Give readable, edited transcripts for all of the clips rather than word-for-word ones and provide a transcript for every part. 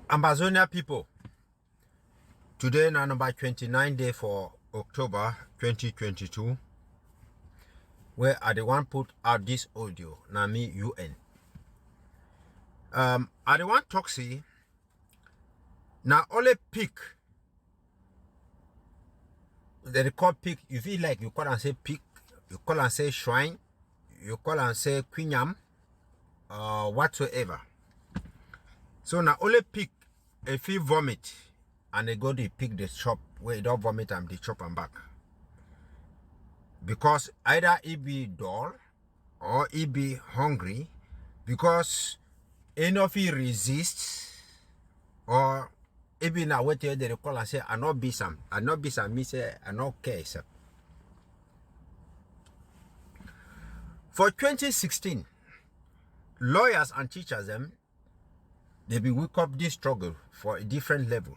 Ambazonian people, today na number 29 day for October 2022, where I the one put out this audio, na me UN. I the one talk say, na only pick, they call pick, you feel like you call and say pick, you call and say shrine, you call and say quinyam, whatsoever. So na only pick, if you vomit, and they go to pick the chop where you don't vomit and they chop and back. Because either it be dull or it be hungry, because any of it resists, or it be now what they call and say, I not be some, me say, I not care. Sir. For 2016, lawyers and teachers they be wake up this struggle for a different level.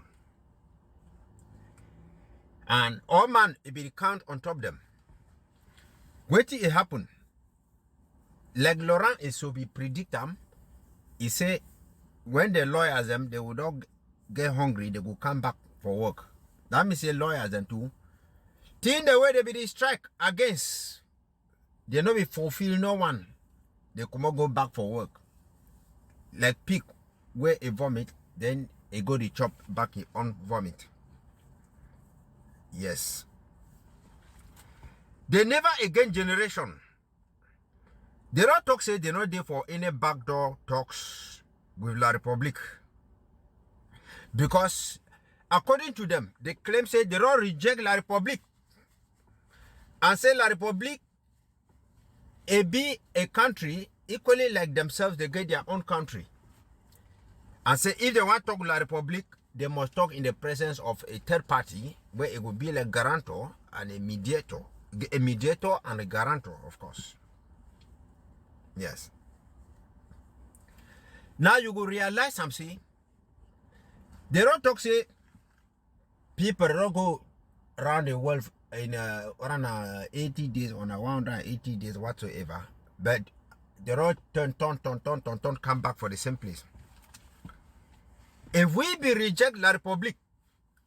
And all man, it be the count on top them. Wait till it happen. Like Laurent is so be predict them. He say when the lawyers they would not get hungry, they will come back for work. That means say lawyers too. Till the way they be the strike against, they no be fulfill no one. They come go back for work. Like pig where a vomit, then a go the chop back on vomit. Yes. They never again generation. They don't talk say they not there for any backdoor talks with La Republique. Because according to them, they claim say they don't reject La Republique. And say La Republique be a country equally like themselves, they get their own country. And say if they want to talk La Republique, they must talk in the presence of a third party where it will be like guarantor and a mediator and a guarantor, of course. Yes. Now you will realize something. They don't talk say people don't go around the world in around 80 days on a 180 days whatsoever, but they don't turn come back for the same place. If we be reject La Republique,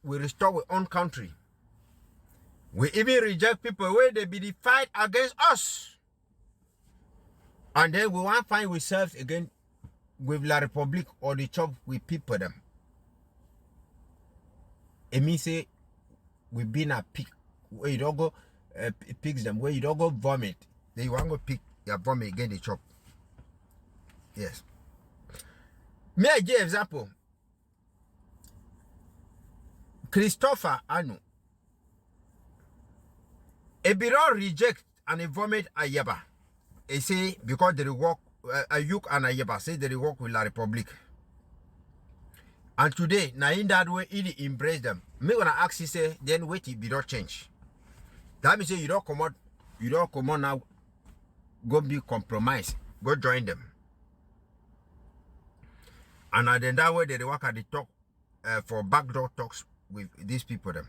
we restore our own country. We even reject people where they be the fight against us. And then we want to find ourselves again with La Republique or the chop with people them. It means say we been a pig where you don't go pigs them, where you don't go vomit. Then you want to go pick your vomit again the chop. Yes. May I give example? Christopher Anu. A bureau reject and a vomit Ayaba. They say because they work Ayuk and Ayaba say they work with La Republique. And today, now in that way, it embrace them. Me gonna ask you say, then wait it be not change. That means say you don't come out now, go be compromised, go join them. And then that way they work at the talk for backdoor talks with these people them.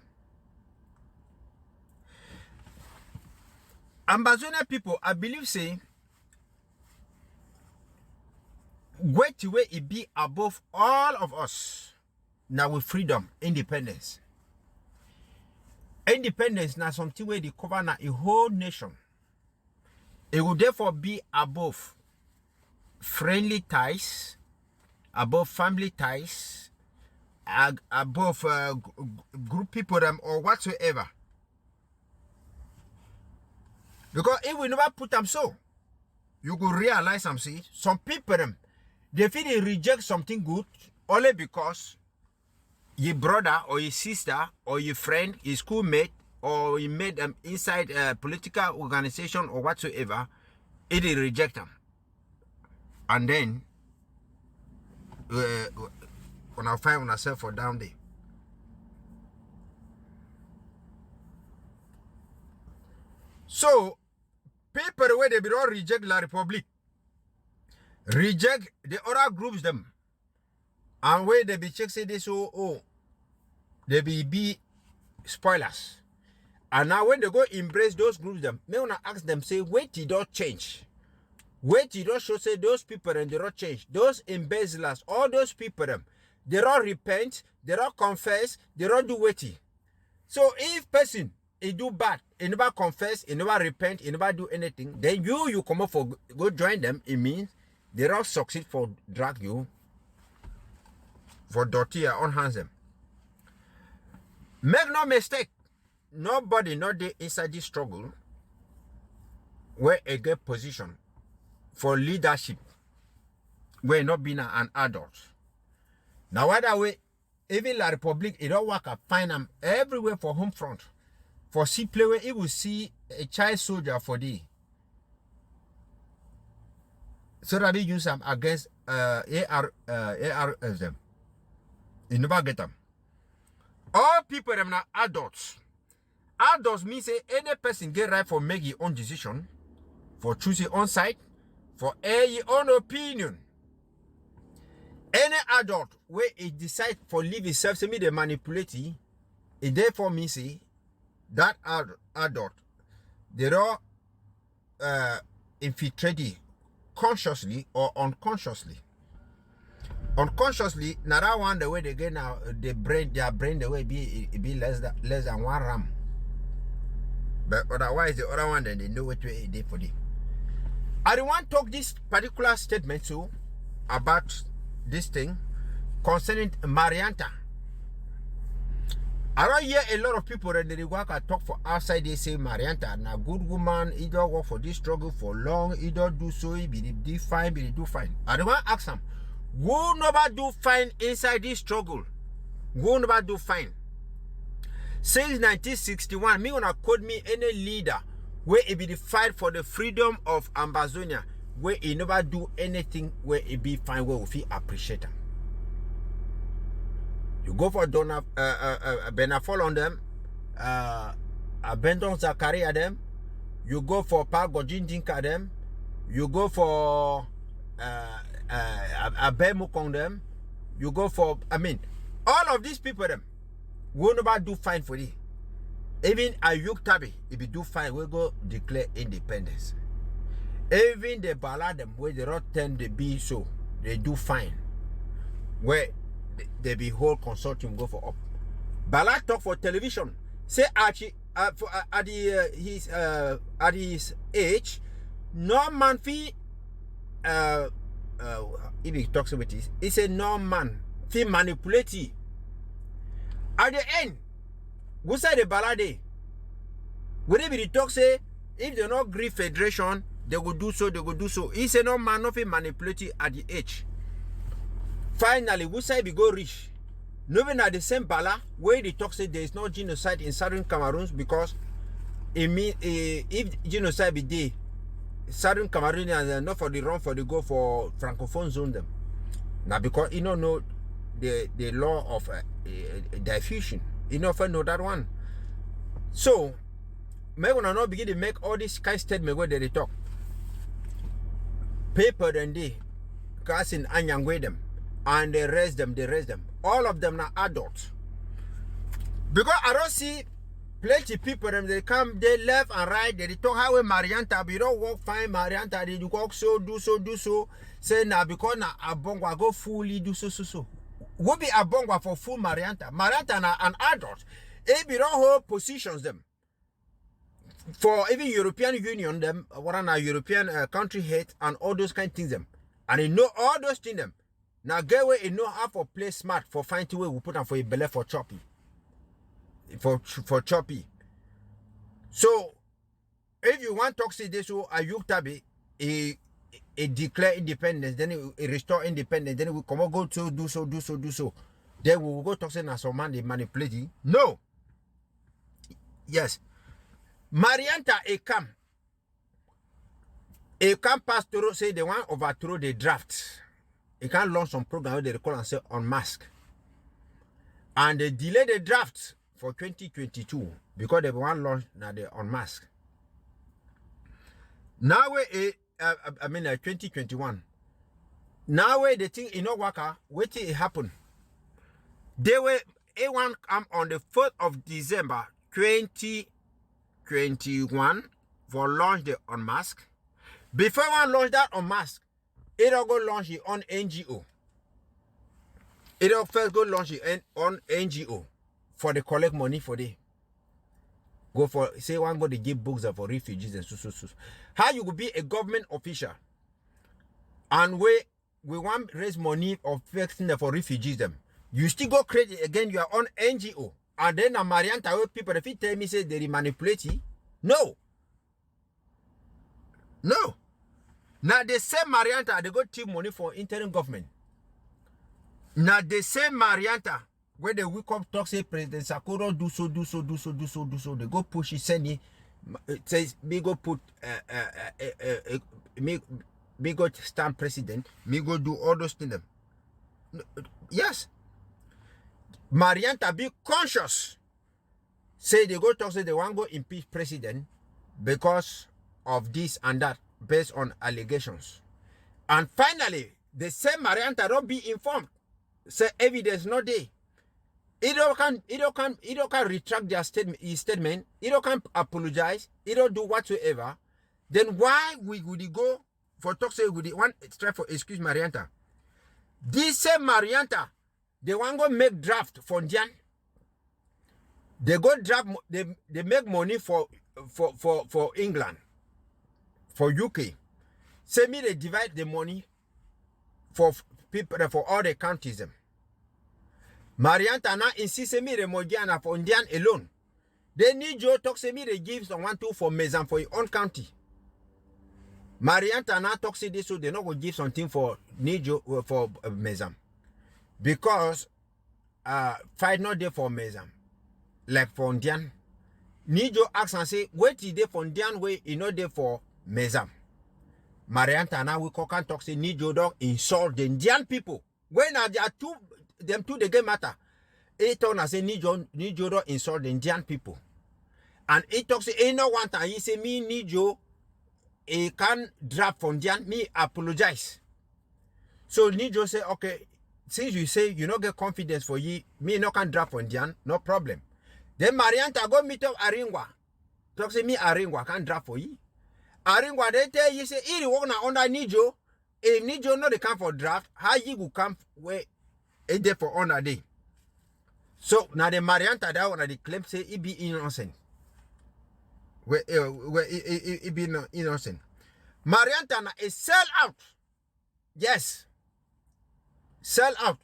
Ambazonian people, I believe say wait till where it be above all of us. Now with freedom, independence. Independence now something where they cover now a whole nation. It will therefore be above friendly ties, above family ties, above group people them or whatsoever. Because if we never put them so, you could realize something. Some people them they feel they reject something good only because your brother or your sister or your friend, your schoolmate, or you made them inside a political organization or whatsoever, it reject them. And then when I find myself for down there. So people where they be all reject La Republique, reject the other groups them, and where they be check say this they be spoilers. And now when they go embrace those groups them, may wanna ask them say wait you don't change. Wait you don't show say those people and they don't change. Those embezzlers, all those people them, they don't repent, they don't confess, they don't do waiting. So if person he do bad, he never confess, he never repent, he never do anything, then you come up for go join them, it means they don't succeed for drag you for dirty or unhands them. Make no mistake, nobody not there inside this struggle where a get position for leadership where not being an adult. Now that way, even La Republic, it don't work. I find them everywhere for home front. For see play where it will see a child soldier for the. So that they use them against ARs them. You never get them. All people them now adults. Adults means say any person get right for make your own decision, for choosing on side, for your own opinion. Any adult where it decide for live itself, say me they manipulate it therefore me say that adult they don't infiltrate it consciously or unconsciously. Unconsciously, now that one the way they get now their brain the way be less than 1 ram. But otherwise the other one then they know what to do for them. I don't want to talk this particular statement too about this thing concerning Marianta. I don't hear a lot of people that they work and talk for outside. They say Marianta na good woman, he don't work for this struggle for long, he don't do so, he be do fine, be do fine. I don't want to ask them, who never do fine inside this struggle? Who never do fine? Since 1961, me wanna quote me any leader where it be the fight for the freedom of Ambazonia, where he never do anything where it be fine, where we feel appreciate them. You go for Donna Benafol on them, Abendon Zakaria them, you go for Pagojin Dinka them, you go for Abemukong them, you go for all of these people them will never do fine for it. Even Ayuk Tabi, if you do fine, we go declare independence. Even the ballad them where they don't tend to be so, they do fine. Where they be whole consortium go for up. Ballad talk for television. Say at his age, no man fee if he talks about this, he say no man fee manipulate it. At the end, what say the ballad? Whatever the talk say, if they not agree federation, they will do so, they will do so. He say no man not fee manipulate it at the age. Finally, we say we go rich. Knowing at the same bala where the talk say there is no genocide in southern Cameroon because it mean if genocide be there, southern Cameroonians are not for the run for the go for francophone zone them. Now because you don't know the law of diffusion, you don't know that one. So, me gonna not begin to make all these kind of statements where they talk. Paper and they, casting anyangwe them. And they raise them. All of them are adults. Because I don't see plenty people, them they come, they left and right, they talk how Marianta, we don't work fine, Marianta, they work so, do so. Say now because na Abongwa go fully do so. What be Abongwa for full Marianta? Marianta na an adult. If you don't hold positions them. For even European Union, them, what are European country head and all those kind of things them. And they know all those things them. Now get where you know how to play smart for finding way we put them for a belly for choppy. For choppy. So if you want to see this so Ayuk Tabi he declare independence, then he restore independence, then we come on go to do so. Then we will go talk saying as some man they manipulating. No. Yes. Marianta a come pass through say they want overthrow the draft. You can launch some program where they call and say unmask. And they delay the draft for 2022 because they want to launch now the unmask. Now we 2021. Now where the thing in no worker, wait till it happen. They were A1 come on the 4th of December 2021 for launch the unmask. Before one launch that unmask, it will go launch it on NGO. It first go launch it on NGO for the collect money for the go for say one go to give books for refugees and so. How you could be a government official and we want raise money of fixing for refugees them. You still go create again your own NGO. And then a Marianta people if you tell me say they manipulate you. No. No. Now the same Marianta they go take money for interim government. Now the same Marianta where they wake up talk say President Sakuro do so. They go push it, send it says me go put me go stand president, me go do all those things. Yes. Marianta be conscious. Say they go talk, say they want to go impeach president because of this and that based on allegations. And finally, the same Marianta don't be informed. Say evidence not there. It don't can retract their statement, his statement. It don't can apologize. It don't do whatsoever. Then why we would go for talk say we want try for excuse Marianta? This same Marianta, they want to go make draft for Indian. They go draft. They make money for England, for UK. Say me they divide the money for people for all the countries. Marianta now insist me the Modiana for Indian alone. They need you talk say me they give someone two for Mezam for your own county. Marianta now talk say this so they not go give something for Nijo for Mezam. Because fight not there for Mezam. Like for Indian. Nijo ask and say, wait till they for Indian way, you know there for Mezam. Marianta now we can talk say Nijo don't insult the Indian people. When are there two them two the game matter? It turn and say Nijo don't insult the Indian people. And it talks say no one time he say me Nijo he can draft for Indian, me apologize. So Nijo say, okay, since you say you not get confidence for ye, me no can draft for Indian, no problem. Then Marianta go meet up Aringwa. Talk say me Aringwa can draft for ye. Aringwa they tell you say he work na under Nijo. If Nijo no they come for draft, how you go come where a day for honor day. So now the Marianta that one the claim say he be innocent. Where he be innocent. Marianta na a sell out. Yes. Sell out.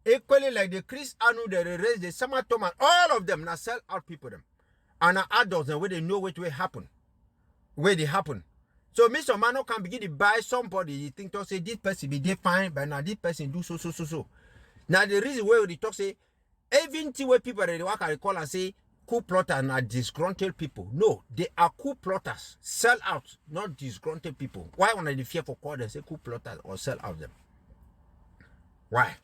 Equally like the Chris Anu, the raise the Summer Thomas, all of them now sell out people them. And adults and where they know what will happen. Where they happen. So Mr. Mano can begin to buy somebody. You think to say this person be defined, but now this person do so. Now the reason why they talk say everything where people they work and call and say coup plotters are disgruntled people. No, they are coup plotters. Sell out, not disgruntled people. Why when they fear for call them say coup plotters or sell out them? Why?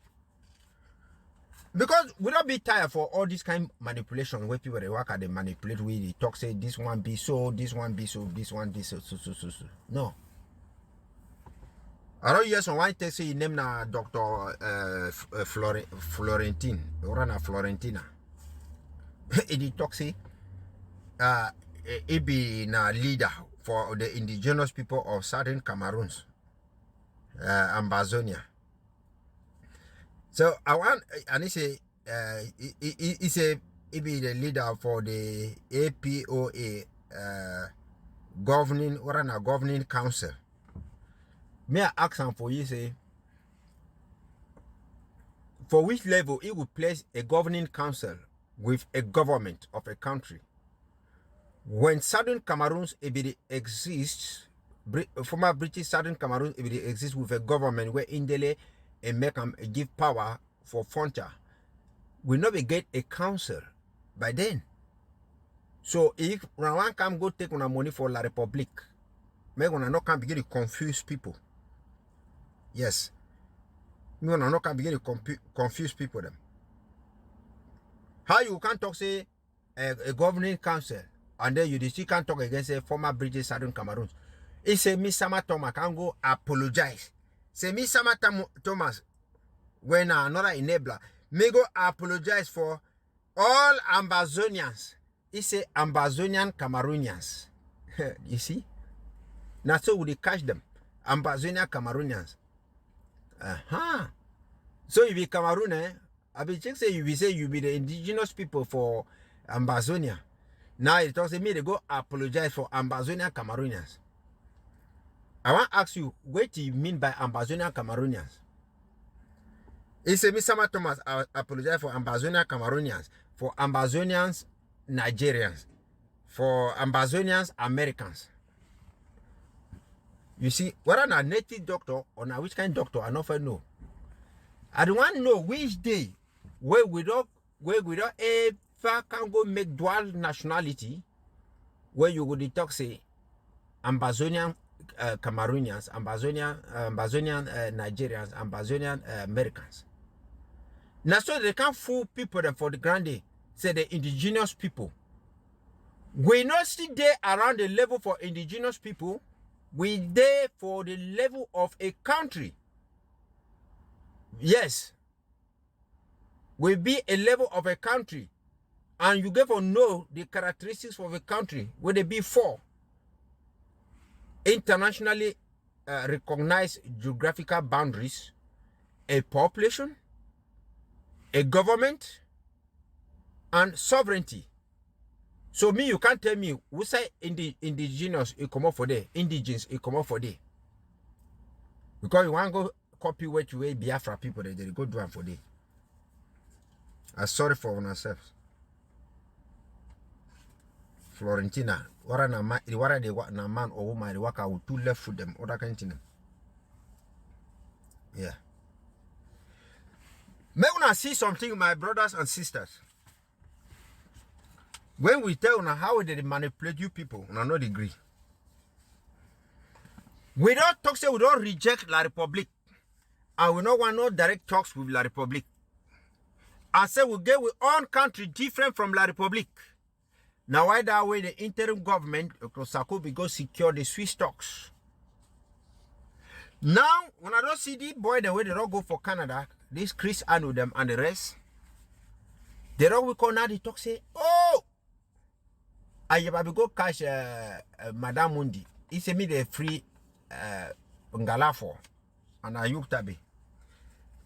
Because we don't be tired for all this kind of manipulation where people they work and they manipulate with they talk say this one be so, this one be so, this one be so. No. I don't hear someone tell say name na Dr. Florentine or na Florentina. He talk say he be na leader for the indigenous people of southern Cameroons, Ambazonia. So I want, and he say, he be the leader for the IPOA governing council. May I ask him for you say, for which level he would place a governing council with a government of a country? When Southern Cameroons exists, former British Southern Cameroons exists with a government where Indele and make them give power for frontier, we never get a council by then. So if one can go take on money for La Republique, me gonna not can begin to confuse people. Yes, me gonna not can begin to confuse people them. How you can talk say a governing council and then you still can't talk against a former British Southern Cameroons? He say Miss Sama Thomas can go apologize. Say Miss Sama Thomas when another enabler may go apologize for all Ambazonians. He say Ambazonian Cameroonians. You see? Now so would they catch them. Ambazonian Cameroonians. So you be Cameroon, eh? I be check say you be the indigenous people for Ambazonia. Now it tells me they go apologize for Ambazonian Cameroonians. I want to ask you, what do you mean by Ambazonian Cameroonians? It's a Mr. Thomas apologize for Ambazonian Cameroonians, for Ambazonians Nigerians, for Ambazonians Americans. You see, whether I'm a native doctor or not, which kind of doctor, I don't know. I don't want to know which day where we don't ever can go make dual nationality, where you would talk say Ambazonian Cameroonians, Ambazonian Nigerians, Ambazonian Americans. Now so they can't fool people them for the grand day. Say the indigenous people. We not see there around the level for indigenous people. We there for the level of a country. Yes. We be a level of a country. And you get to know the characteristics of a country. Where they be for internationally recognized geographical boundaries, a population, a government, and sovereignty. So me, you can't tell me who say indigenous it come up for there, indigenous it come up for there. Because you want to go copy what you Biafra people they go do for there. I'm sorry for ourselves. Florentina, what are they man or woman they work out two left foot them other kind of. Yeah. May I see something, my brothers and sisters. When we tell you how they manipulate you people, on no degree. We don't talk, say we don't reject La Republic. And we don't want no direct talks with La Republic. And say we get our own country different from La Republic. Now why that way the interim government, Sakobi, go secure the Swiss stocks. Now, when I don't see the boy the way they don't go for Canada, this Chris Anu them and the rest, they don't call now they talk say, oh, I go cash Madame Mundi. He say me the free Ngalafo and Ayuk Tabi.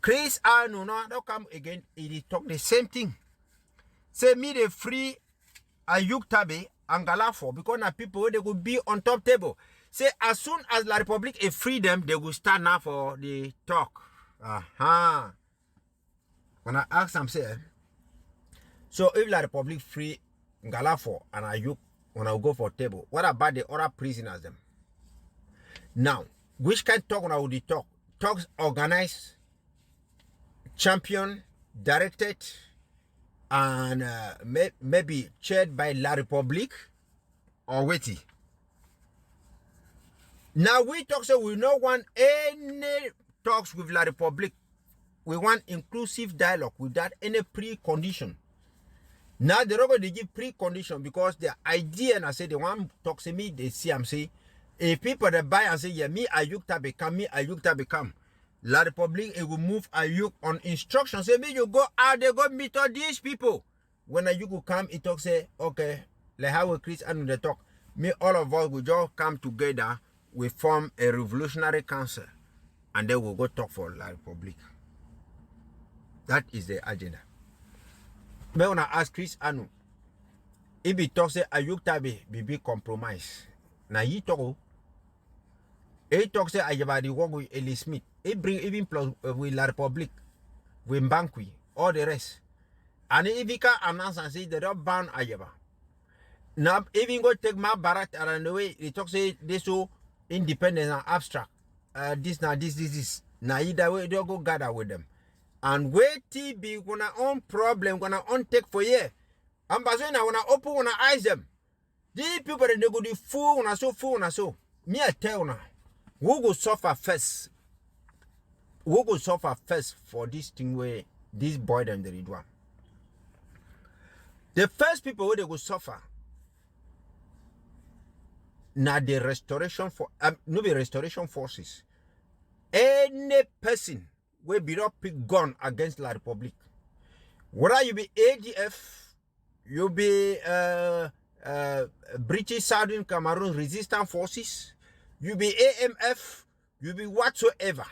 Chris Anu no don't come again. He talk the same thing. Say me the free Ayuk Tabi and Ngalafo because now people they could be on top table. Say as soon as La Republic is free them, they will start now for the talk. When I ask them, say, so if La Republic free Ngalafo and Ayuk when I go for table, what about the other prisoners them? Now, which kind of talk when I would talk? Talks organized, champion, directed, and maybe chaired by La Republic or Witty. Now we talk so we don't want any talks with La Republic. We want inclusive dialogue without any precondition. Now they're not going to give precondition because the idea and I say they want to talk to me, they see I'm say if people that buy and say yeah me Ayuk become me Ayuk become La Republic it will move Ayuk on instructions. Say me you go out they go meet all these people. When Ayuk will come, it talk say okay, like how we Chris and the talk. Me all of us will just come together. We form a revolutionary council and then we'll go talk for La Republic. That is the agenda. But when I ask Chris Anu, if he talks say Ayuk Tabi be compromise. Now he talk say Ayabadi work with Eli Smith. He bring even plus with La Republic, with Mbankwi, all the rest. And if he can announce and say they don't ban Ayaba. Now even go take my barat and the way they talk say they so independent and abstract. This. Now either way they go gather with them. And wait till be gonna own problem, gonna on take for year. Ambazonians wanna open wanna eyes them. These people they go do fool wanna so. Me I tell now, who go suffer first? Who go suffer first for this thing where this boy them they do? The first people where they go suffer. Now the restoration for no be restoration forces. Any person will be not pick gun against La Republic. Whether you be ADF, you be British Southern Cameroon Resistance Forces, you be AMF, you be whatsoever.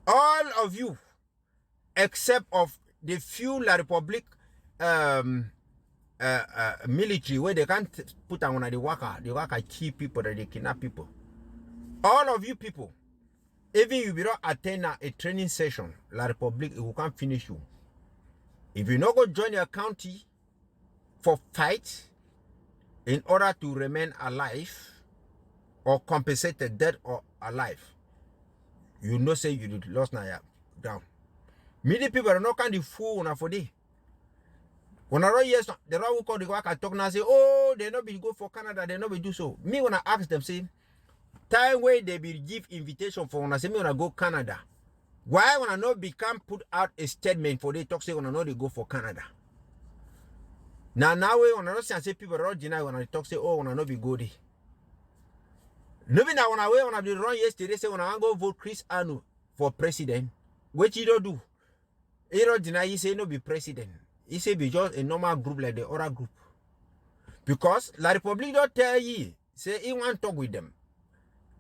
All of you except of the few La Republic military where they can't put on the worker kill people, that they kidnap people. All of you people, even if you don't attend a training session, La Republic, it will can't finish you. If you not go join your county for fight in order to remain alive or compensate the dead or alive, you know say you lost now down. Many people are not kind of fool for day. When I yes, the who call the work I talk now say, oh, they not be go for Canada, they not be do so. Me when I ask them, say, time where they will give invitation for when I say me when I go Canada. Why when I not become put out a statement for they talk say when I know they go for Canada? Now when I not say people are deny when I talk say, oh, when I not be go there. Maybe now when I be run yesterday say when I go vote Chris Anu for president, what you don't do? He don't deny he say no be president. He say be just a normal group like the other group. Because La Republic don't tell you, say he want to talk with them.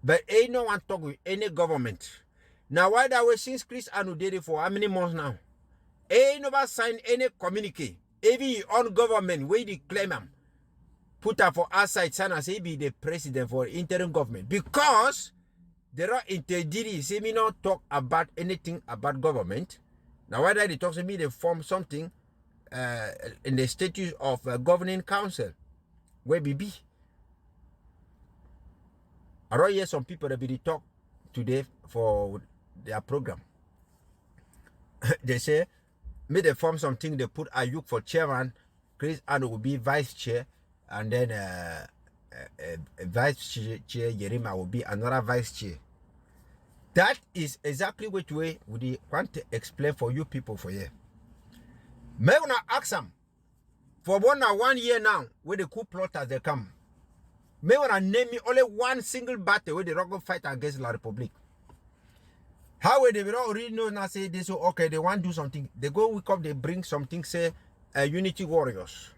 But he no want to talk with any government. Now why that way since Chris Anu did it for how many months now? He never signed any communique. Even his own government where they claim him. Put up for outside Sana say he be the president for interim government. Because there are interdealings, say me not talk about anything about government. Now why they talk to me, they form something in the status of governing council where we be. I don't hear some people that be talk today for their program. They say, may they form something, they put Ayuk for chairman, Chris Anu will be vice chair, and then vice chair Yerima will be another vice chair. That is exactly which way we want to explain for you people for here. May I ask them for 1 year now where the coup plotters they come. May I name me only one single battle where the rock fight against La Republic. How will they not really know now say this okay they want to do something. They go wake up, they bring something, say Unity Warriors.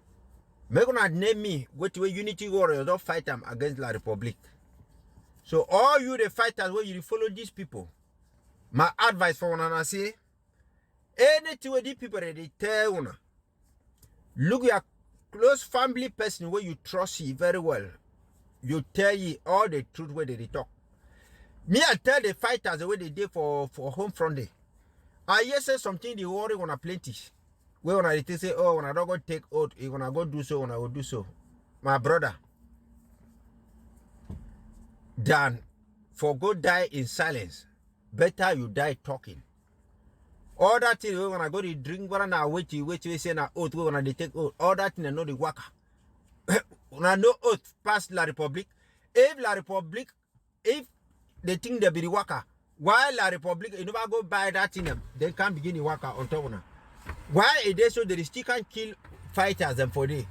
May I name me which way Unity Warriors don't fight them against La Republic. So all you the fighters where you follow these people. My advice for one and say anything where these people they tell you, look your close family person where you trust you very well. You tell you all the truth where they talk. Me I tell the fighters the way they did for home front day. I hear say something they worry on a plenty. Where when I say, oh, when I don't go take oath, you gonna go do so, when I will do so. My brother. Dan, for go die in silence. Better you die talking. All that thing when I go to drink, when I wait, say na oath, when I take oath, all that thing I know the worker. When I know oath past La Republic, if La Republic, if they think they be the worker, why La Republic, you never go buy that thing, they can't begin the worker on top of them. Why is they so they still can kill fighters and for day?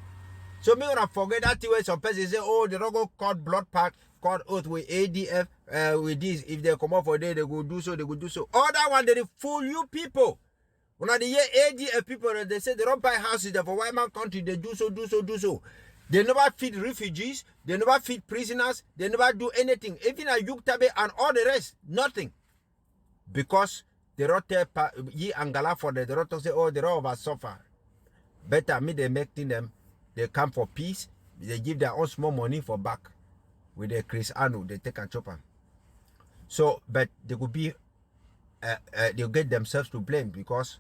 So me when I forget that thing when some person say, oh, they don't go court blood pact, court oath with ADF, with this, if they come up for day, they go do so, they go do so. All that one, they fool you people. When I hear ADF people, they say they don't buy houses there for white man country, they do so. They never feed refugees, they never feed prisoners, they never do anything. Even a Yuktabe and all the rest, nothing. Because they don't tell ye Angala for the they don't say, oh, they don't over suffer. Better me they make them, they come for peace, they give their own small money for back. With the Chris Anu, they take and chop them. So, but they could be, they'll get themselves to blame because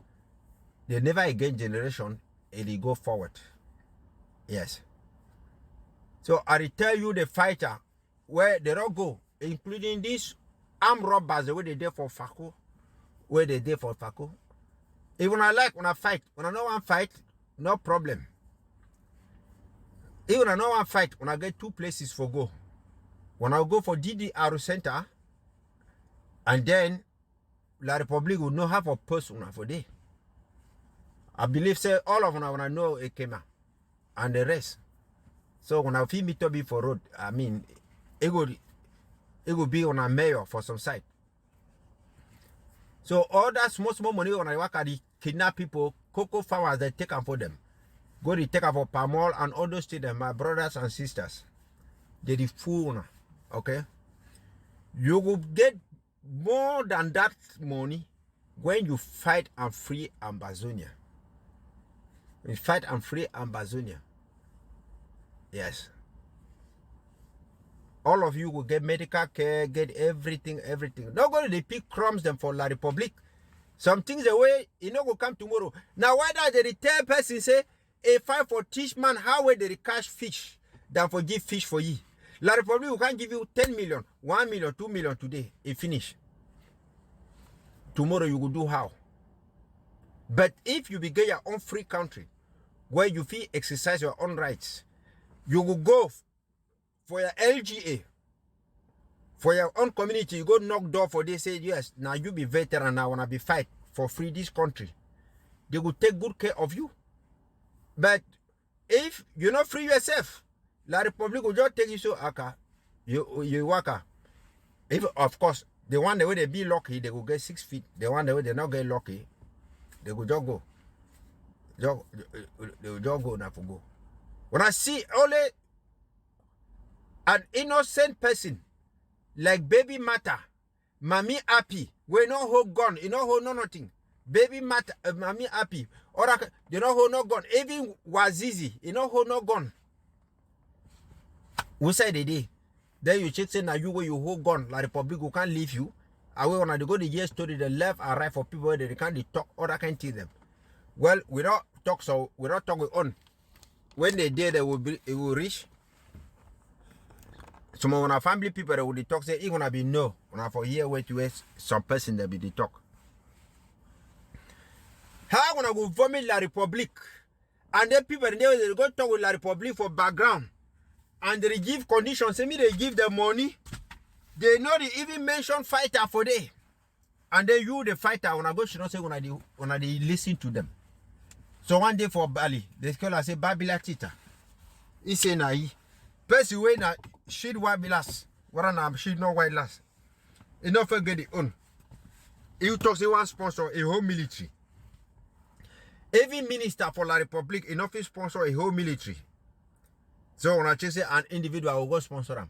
they never again generation and they go forward. Yes. So I tell you the fighter where they don't go, including these armed robbers the way they did for Fako, where they did for Fako. Even I like when I fight, when I know one fight, no problem. Even I know one fight, when I get 2 places for go. When I go for DDR Center, and then La Republic will not have a person for day. I believe say all of them when I know it came out, and the rest. So when I feel me to be for road, I mean, it will be on a mayor for some site. So all that small money when I work at the kidnap people, cocoa farmers, they take them for them. Go to take them for palm oil and all those things, my brothers and sisters. They the fool, okay? You will get more than that money when you fight and free Ambazonia, you fight and free Ambazonia, yes, all of you will get medical care, get everything. Not going to pick crumbs them for La Republic. Some things away, you know, will come tomorrow. Now, why does the retail person say, a fine for teach man how will they catch fish than for give fish for ye? La Republic will can give you 10 million, 1 million, 2 million today, it finish. Tomorrow you will do how? But if you begin your own free country, where you feel exercise your own rights, you will go for your LGA, for your own community, you go knock door for they say, yes, now you be veteran, now wanna be fight for free this country. They will take good care of you. But if you not free yourself, La Republic will just take you so aka, you waka. If of course the one the way they be lucky, they will get 6 feet. The one the way they not get lucky, they will just go. They will just go now for go. When I see only an innocent person like baby Mata, Mami Happy, we no hold gun, you know hold no nothing. Baby Mata, Mami Happy, or they no hold no gun. Even Wazizi, you know hold no gun. We say the day. Then you check say now you where you hold gun, La Republic who can't leave you. Away when they go the year story, the left and right for people where they can't talk or I can't tell them. Well, we don't talk so we don't talk on. When they did they will be it will reach. Some of our family people that will talk say it gonna be no. When I for here wait to some person that be the talk. How gonna go vomit La Republic? And then people they go talk with La Republic for background. And they give conditions. Say me they give them money. They know they even mention fighter for day. And then you the fighter when I go she not say when they listen to them. So one day for Bali, they call I say Babila Tita. He say na he. Person way na shit wabilas. What na shit no white last. He not forget it on. He talk say one sponsor a whole military. Every minister for La Republic enough sponsor a whole military. So when I say an individual will go sponsor them.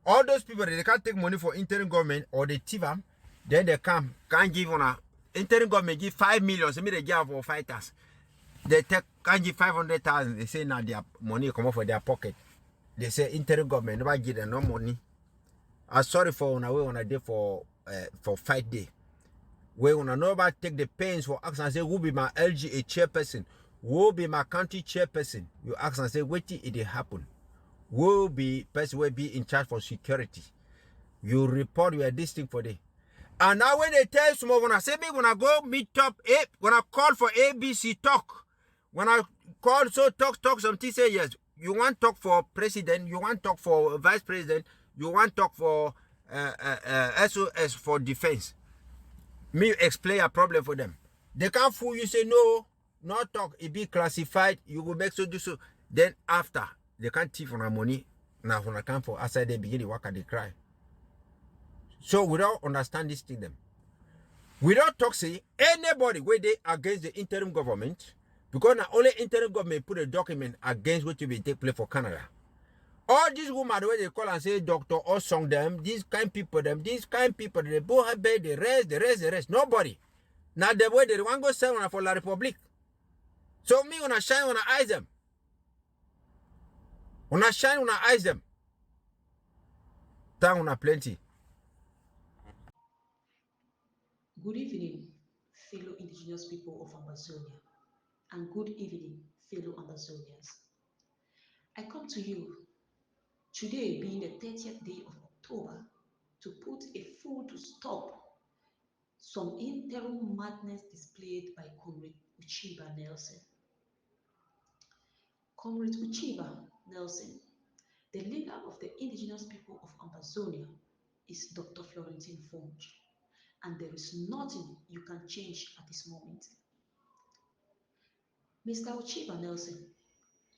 All those people they can't take money for interim government or they thief them, then they can't give on a interim government give 5 million. So me they give for fighters. They can't give 500,000. They say now their money come out for their pocket. They say interim government never give them no money. I'm sorry for when I did for fight day. Where when I never take the pains for ask and say who be my LGA chairperson, who be my county chairperson. You ask and say what did it happen? Will be person will be in charge for security. You report your this thing for them. And now when they tell some of when I say me when I go meet up when I call for ABC talk, when I call so talk something say yes, you want talk for president, you want talk for vice president, you want talk for SOS for defense. Me explain a problem for them. They can't fool you say no, not talk, it be classified, you will make so do so. Then after they can't thief on our money. Now when I come for outside they begin to work and they cry. So we don't understand this thing them. We don't talk say anybody where they against the interim government because now only interim government put a document against what will be take place for Canada. All these women where they call and say doctor or song them, these kind people they both have bed, the rest. Nobody. Now the way they want go sell for La Republic. So me when I shine when I eyes them. When I shine, when I eyes them. Time when I plenty. Good evening, fellow indigenous people of Amazonia, and good evening, fellow Ambazonians. I come to you today being the 30th day of October to put a full to stop some interim madness displayed by Comrade Uchiba Nelson. Comrade Uchiba Nelson, the leader of the indigenous people of Ambazonia, is Dr. Florentine Fonge, and there is nothing you can change at this moment. Mr. Uchiba Nelson,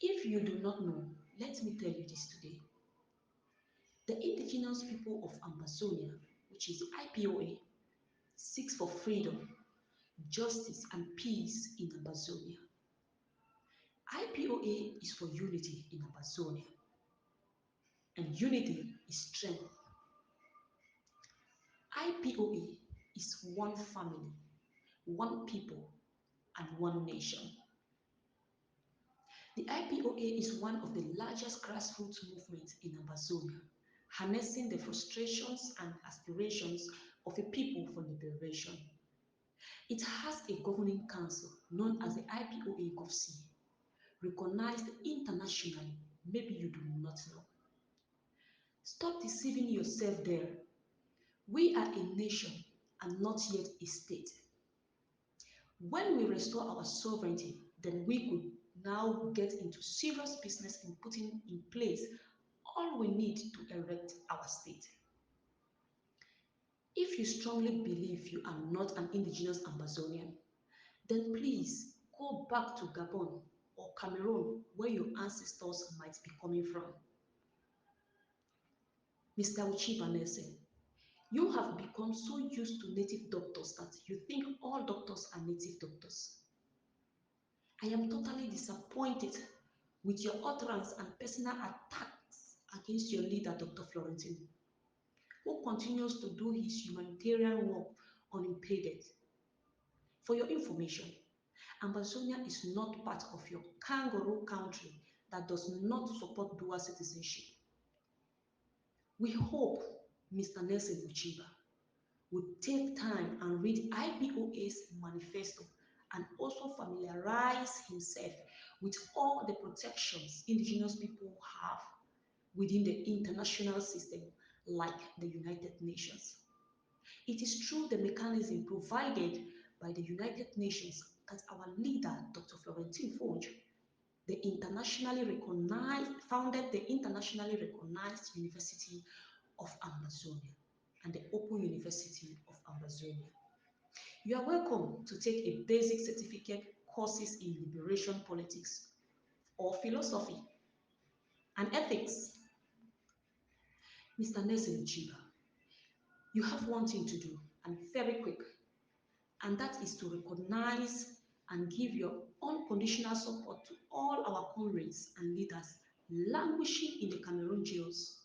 if you do not know, let me tell you this today. The indigenous people of Ambazonia, which is the IPOA, seeks for freedom, justice, and peace in Ambazonia. IPOA is for unity in Ambazonia, and unity is strength. IPOA is one family, one people, and one nation. The IPOA is one of the largest grassroots movements in Ambazonia, harnessing the frustrations and aspirations of a people for liberation. It has a governing council known as the IPOA GovC, recognized internationally. Maybe you do not know. Stop deceiving yourself there. We are a nation and not yet a state. When we restore our sovereignty, then we could now get into serious business in putting in place all we need to erect our state. If you strongly believe you are not an indigenous Ambazonian, then please go back to Gabon or Cameroon where your ancestors might be coming from. Mr. Uchiba, you have become so used to native doctors that you think all doctors are native doctors. I am totally disappointed with your utterance and personal attacks against your leader, Dr. Florentine, who continues to do his humanitarian work unimpeded. For your information, Ambazonia is not part of your kangaroo country that does not support dual citizenship. We hope Mr. Nelson Uchiba would take time and read IPOA's manifesto and also familiarize himself with all the protections indigenous people have within the international system like the United Nations. It is through the mechanism provided by the United Nations that our leader, Dr. Florentine Forge, founded the internationally recognized University of Amazonia and the Open University of Amazonia. You are welcome to take a basic certificate courses in liberation politics or philosophy and ethics. Mr. Nelson Uchiba, you have one thing to do, and very quick, and that is to recognize and give your unconditional support to all our comrades and leaders languishing in the Cameroon jails.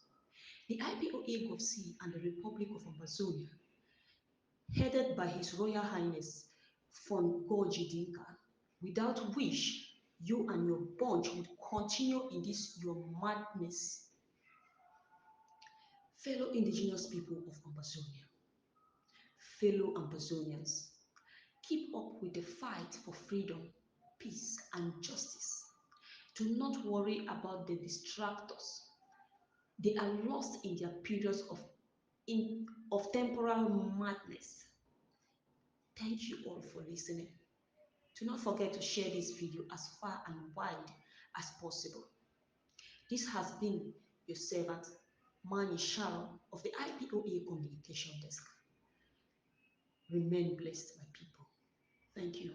The IPOA GovC and the Republic of Ambazonia, headed by His Royal Highness von Gorji Dinka, without which you and your bunch would continue in this your madness. Fellow indigenous people of Ambazonia, fellow Ambazonians, keep up with the fight for freedom, peace, and justice. Do not worry about the distractors. They are lost in their periods of temporal madness. Thank you all for listening. Do not forget to share this video as far and wide as possible. This has been your servant, Mani Sharon of the IPOA Communication Desk. Remain blessed, my people. Thank you.